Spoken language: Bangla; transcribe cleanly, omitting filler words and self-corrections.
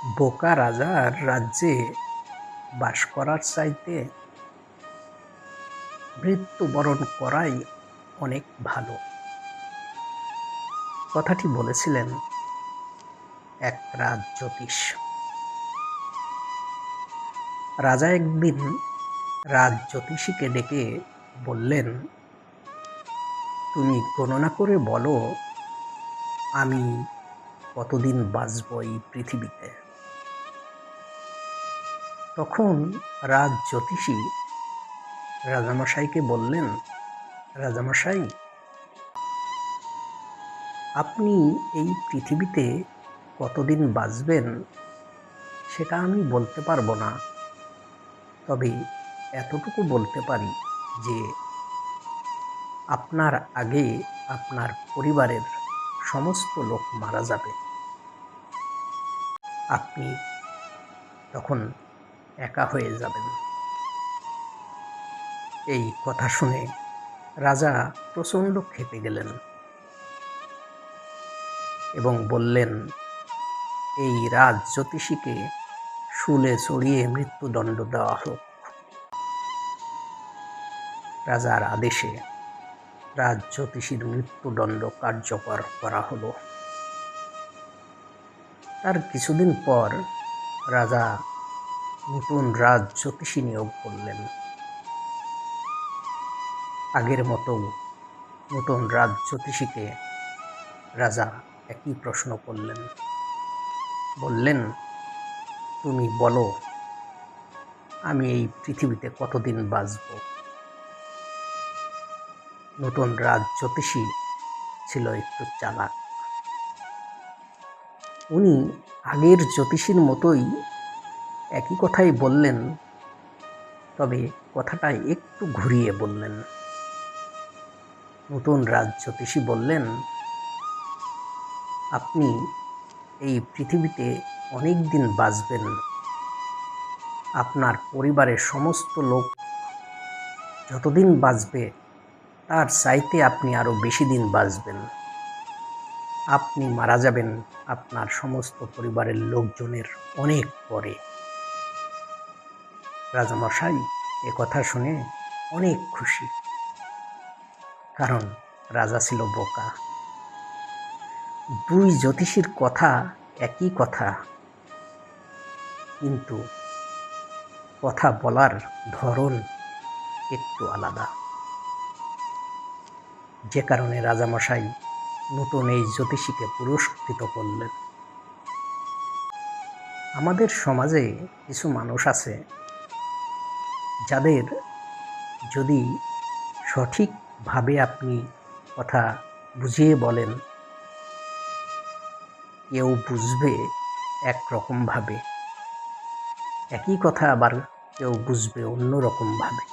বোকা রাজার রাজ্যে বাস করার চাইতে মৃত্যুবরণ করাই অনেক ভালো। কথাটি বলেছিলেন এক রাজ জ্যোতিষ। রাজা একদিন রাজ জ্যোতিষীকে ডেকে বললেন, তুমি গণনা করে বলো আমি কতদিন বাঁচব এই পৃথিবীতে। তখন রাজ জ্যোতিষী রাজামশাইকে বললেন, রাজামশাই, আপনি এই পৃথিবীতে কতদিন বাঁচবেন সেটা আমি বলতে পারবো না, তবে এতটুকু বলতে পারি যে আপনার আগে আপনার পরিবারের সমস্ত লোক মারা যাবে। আপনি তখন একা হয়ে যাবেন। এই কথা শুনে রাজা প্রচণ্ড ক্ষেপে গেলেন এবং বললেন, এই রাজ জ্যোতিষীকে শুলে চড়িয়ে মৃত্যুদণ্ড দেওয়া হোক। রাজার আদেশে রাজ জ্যোতিষীর মৃত্যুদণ্ড কার্যকর করা হলো। তার কিছুদিন পর রাজা নতুন রাজ জ্যোতিষী নিয়োগ করলেন। আগের মতো নতুন রাজ জ্যোতিষীকে রাজা একই প্রশ্ন করলেন। বললেন, তুমি বলো আমি এই পৃথিবীতে কতদিন বাঁচব। নতুন রাজ জ্যোতিষী ছিল একটু চালাক। উনি আগের জ্যোতিষীর মতোই একই কথাই বললেন, তবে কথাটা একটু ঘুরিয়ে বললেন। নতুন রাজ জ্যোতিষী বললেন, আপনি এই পৃথিবীতে অনেক দিন বাঁচবেন। আপনার পরিবারের সমস্ত লোক যতদিন বাঁচবে তার চাইতে আপনি আরো বেশি দিন বাঁচবেন। আপনি মারা যাবেন আপনার সমস্ত পরিবারের লোকজনের অনেক পরে। রাজামশাই এ কথা শুনে অনেক খুশি, কারণ রাজা ছিল বোকা। দুই জ্যোতিষীর কথা একই কথা, কিন্তু কথা বলার ধরন একটু আলাদা, যে কারণে রাজামশাই নতুন এই জ্যোতিষীকে পুরস্কৃত করলেন। আমাদের সমাজে কিছু মানুষ আছে যাদের যদি সঠিকভাবে আপনি কথা বুঝিয়ে বলেন, কেউ বুঝবে একরকমভাবে, একই কথা আবার কেউ বুঝবে অন্যরকমভাবে।